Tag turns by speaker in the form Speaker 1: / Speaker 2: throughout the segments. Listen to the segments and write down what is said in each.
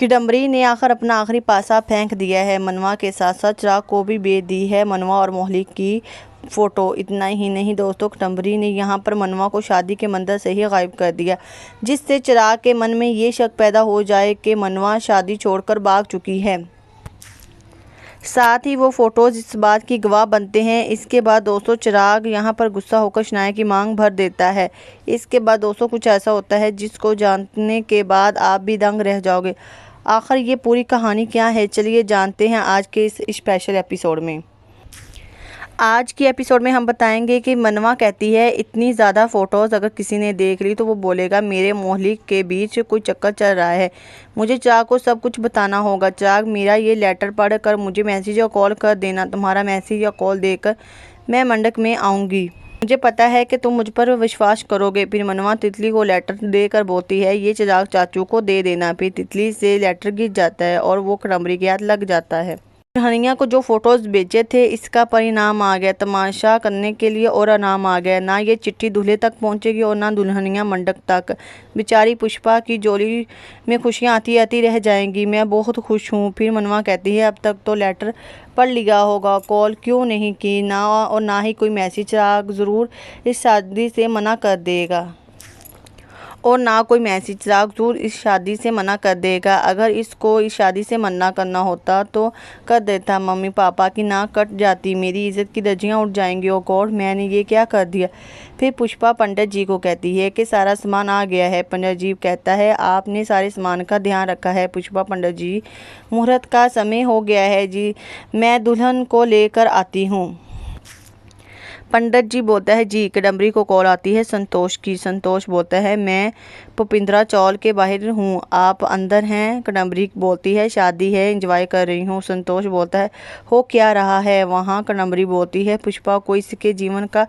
Speaker 1: किडम्बरी ने आखिर अपना आखिरी पासा फेंक दिया है। मनवा के साथ साथ चिराग को भी बेच दी है मनवा और मोहल्ली की फ़ोटो। इतना ही नहीं दोस्तों, किडम्बरी ने यहाँ पर मनवा को शादी के मंदिर से ही गायब कर दिया, जिससे चिराग के मन में ये शक पैदा हो जाए कि मनवा शादी छोड़कर भाग चुकी है। साथ ही वो फ़ोटोज़ इस बात की गवाह बनते हैं। इसके बाद दोस्तों चिराग यहाँ पर गुस्सा होकर शनाया की मांग भर देता है। इसके बाद दोस्तों कुछ ऐसा होता है जिसको जानने के बाद आप भी दंग रह जाओगे। आखिर ये पूरी कहानी क्या है, चलिए जानते हैं आज के इस स्पेशल एपिसोड में। आज की एपिसोड में हम बताएंगे कि मनवा कहती है इतनी ज़्यादा फ़ोटोज़ अगर किसी ने देख ली तो वो बोलेगा मेरे मोहल्ले के बीच कोई चक्कर चल रहा है। मुझे चिराग को सब कुछ बताना होगा। चिराग, मेरा ये लेटर पढ़ कर मुझे मैसेज या कॉल कर देना। तुम्हारा मैसेज या कॉल देकर मैं मंडक में आऊँगी। मुझे पता है कि तुम मुझ पर विश्वास करोगे। फिर मनवा तितली को लेटर देकर बोलती है ये चिराग चाचू को दे देना। फिर तितली से लेटर गिर जाता है और वो किडम्बरी के हाथ लग जाता है। दुल्हनिया को जो फोटोज़ भेजे थे इसका परिणाम आ गया। तमाशा करने के लिए और इनाम आ गया। ना ये चिट्ठी दूल्हे तक पहुंचेगी और ना दुल्हनिया मंडप तक। बेचारी पुष्पा की जोली में खुशियां आती आती रह जाएंगी। मैं बहुत खुश हूँ। फिर मनवा कहती है अब तक तो लेटर पढ़ लिया होगा, कॉल क्यों नहीं की, ना ही कोई मैसेज। चिराग ज़रूर इस शादी से मना कर देगा और ना कोई मैसेज। चिराग ज़रूर इस शादी से मना कर देगा। अगर इसको इस शादी से मना करना होता तो कर देता। मम्मी पापा की नाक कट जाती, मेरी इज़्ज़त की धज्जियाँ उड़ जाएंगी। ओ गॉड, मैंने ये क्या कर दिया। फिर पुष्पा पंडित जी को कहती है कि सारा सामान आ गया है। पंडित जी कहता है आपने सारे सामान का ध्यान रखा है। पुष्पा पंडित जी, मुहूर्त का समय हो गया है जी, मैं दुल्हन को लेकर आती हूँ। पंडित जी बोलता है जी। किडम्बरी को कॉल आती है संतोष की। संतोष बोलता है मैं पुपिंद्रा चौल के बाहर हूँ, आप अंदर हैं। किडम्बरी बोलती है शादी है, एंजॉय कर रही हूँ। संतोष बोलता है हो क्या रहा है वहाँ। किडम्बरी बोलती है पुष्पा को इसके जीवन का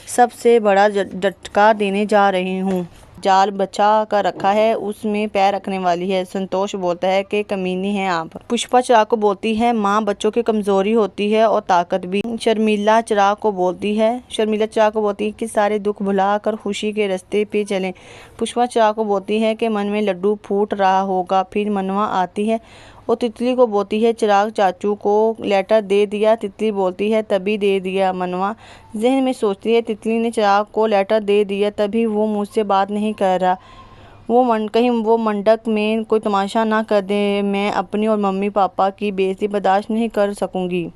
Speaker 1: सबसे बड़ा झटका देने जा रही हूँ। जाल बचा कर रखा है, उसमें पैर रखने वाली है। संतोष बोलता है कि कमीनी हैं आप। पुष्पा चिराग को बोलती है माँ बच्चों की कमजोरी होती है और ताकत भी। शर्मिला चिराग को बोलती है कि सारे दुख भुला कर खुशी के रास्ते पे चलें। पुष्पा चिराग को बोलती है कि मन में लड्डू फूट रहा होगा। फिर मनवा आती है और तितली को बोलती है चिराग चाचू को लेटर दे दिया। तितली बोलती है तभी दे दिया। मनवा जहन में सोचती है तितली ने चिराग को लेटर दे दिया तभी वो मुझसे बात नहीं कर रहा। कहीं वो मंडक में कोई तमाशा ना कर दे। मैं अपनी और मम्मी पापा की बेइज्जती बर्दाश्त नहीं कर सकूंगी।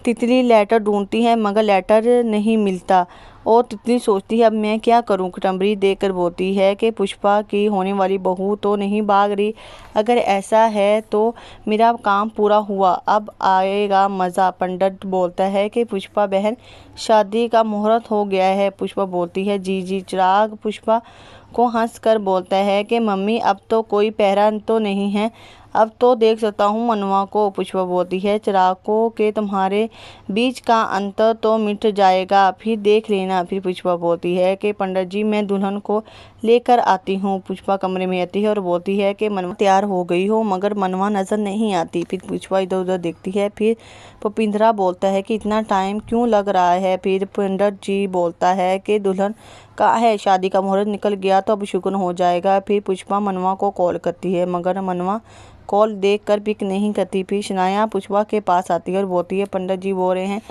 Speaker 1: तितली लेटर ढूंढती है मगर लेटर नहीं मिलता और तितली सोचती है अब मैं क्या करूं। किडम्बरी देखकर बोलती है कि पुष्पा की होने वाली बहू तो नहीं भाग रही। अगर ऐसा है तो मेरा काम पूरा हुआ, अब आएगा मज़ा। पंडित बोलता है कि पुष्पा बहन शादी का मुहूर्त हो गया है। पुष्पा बोलती है जी जी। चिराग पुष्पा को हंसकर बोलता है कि मम्मी अब तो कोई पहरा तो नहीं है, अब तो देख सकता हूँ मनवा को। पुष्पा बोलती है चिराग को कि तुम्हारे बीच का अंतर तो मिट जाएगा, फिर देख लेना। फिर पुष्पा बोलती है कि पंडित जी मैं दुल्हन को लेकर आती हूँ। पुष्पा कमरे में आती है और बोलती है कि मनवा तैयार हो गई हो, मगर मनवा नज़र नहीं आती। फिर पुष्पा इधर उधर देखती है। फिर पुपिंद्रा बोलता है कि इतना टाइम क्यों लग रहा है। फिर पंडित जी बोलता है कि दुल्हन कहाँ है, शादी का मुहूर्त निकल गया तो अब शुक्र हो जाएगा। फिर पुष्पा मनवा को कॉल करती है मगर मनवा कॉल देखकर पिक नहीं करती। फिर शनाया पुष्पा के पास आती है और बोलती है पंडित जी बोल रहे हैं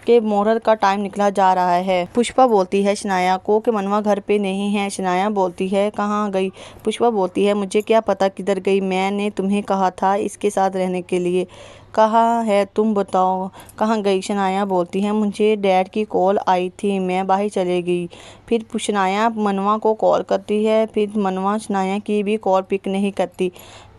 Speaker 1: कि मुहूर्त का टाइम निकला जा रहा है। पुष्पा बोलती है शनाया को कि मनवा घर पे नहीं है। शनाया बोलती है कहाँ गई। पुष्पा बोलती है मुझे क्या पता किधर गई, मैंने तुम्हें कहा था इसके साथ रहने के लिए। कहाँ है तुम बताओ कहाँ गई। शनाया बोलती है मुझे डैड की कॉल आई थी, मैं बाहर चले गई। फिर शनाया मनवा को कॉल करती है। फिर मनवा शनाया की भी कॉल पिक नहीं करती।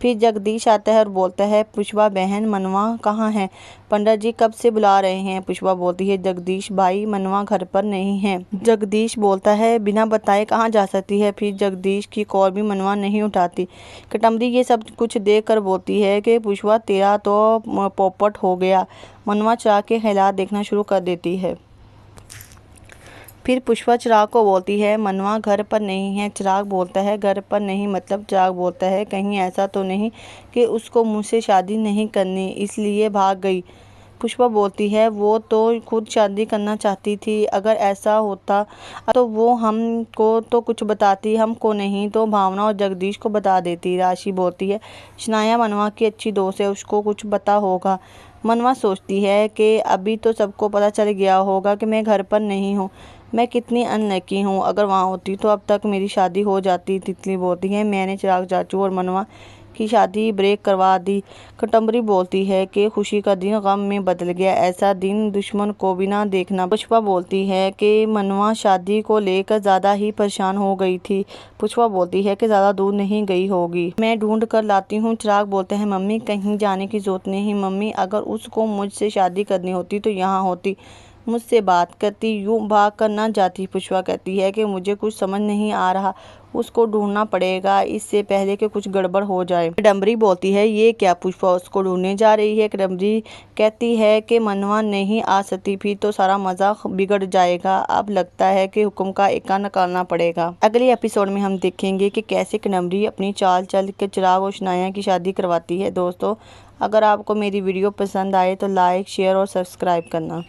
Speaker 1: फिर जगदीश आता है और बोलता है पुष्पा बहन मनवा कहाँ है, पंडित जी कब से बुला रहे हैं। पुष्पा बोलती है जगदीश भाई मनवा घर पर नहीं है। जगदीश बोलता है बिना बताए कहाँ जा सकती है। फिर जगदीश की कॉल भी मनवा नहीं उठाती। किडम्बरी ये सब कुछ देख कर बोलती है कि पुष्पा तेरा तो पोपट हो गया। मनवा चिराग के हालात देखना शुरू कर देती है। फिर पुष्पा चिराग को बोलती है मनवा घर पर नहीं है। चिराग बोलता है घर पर नहीं मतलब। चिराग बोलता है कहीं ऐसा तो नहीं कि उसको मुझसे शादी नहीं करनी इसलिए भाग गई। पुष्पा बोलती है वो तो खुद शादी करना चाहती थी, अगर ऐसा होता तो वो हमको तो कुछ बताती, हमको नहीं तो भावना और जगदीश को बता देती। राशि बोलती है शनाया मनवा की अच्छी दोस्त है, उसको कुछ पता होगा। मनवा सोचती है कि अभी तो सबको पता चल गया होगा कि मैं घर पर नहीं हूँ, मैं कितनी अनलकी हूँ, अगर वहाँ होती तो अब तक मेरी शादी हो जाती। तितली बोलती है मैंने चिराग चाचू और मनवा की शादी ब्रेक करवा दी। कटम्बरी बोलती है कि खुशी का दिन गम में बदल गया, ऐसा दिन दुश्मन को भी ना देखना। पुष्पा बोलती है कि मनवा शादी को लेकर ज़्यादा ही परेशान हो गई थी। पुष्पा बोलती है कि ज़्यादा दूर नहीं गई होगी, मैं ढूंढ कर लाती हूँ। चिराग बोलते हैं मम्मी कहीं जाने की जरूरत नहीं, मम्मी अगर उसको मुझसे शादी करनी होती तो यहाँ होती, मुझसे बात करती, यूं भाग कर ना जाती। पुष्पा कहती है कि मुझे कुछ समझ नहीं आ रहा, उसको ढूंढना पड़ेगा इससे पहले कि कुछ गड़बड़ हो जाए। कदम्बरी बोलती है ये क्या, पुष्पा उसको ढूंढने जा रही है। कदम्बरी कहती है कि मनवा नहीं आ सकती फिर तो सारा मजा बिगड़ जाएगा, अब लगता है कि हुक्म का एका निकालना पड़ेगा। अगले एपिसोड में हम देखेंगे कि कैसे कदम्बरी अपनी चाल चल के चिराग और शनाया की शादी करवाती है। दोस्तों अगर आपको मेरी वीडियो पसंद आए तो लाइक शेयर और सब्सक्राइब करना।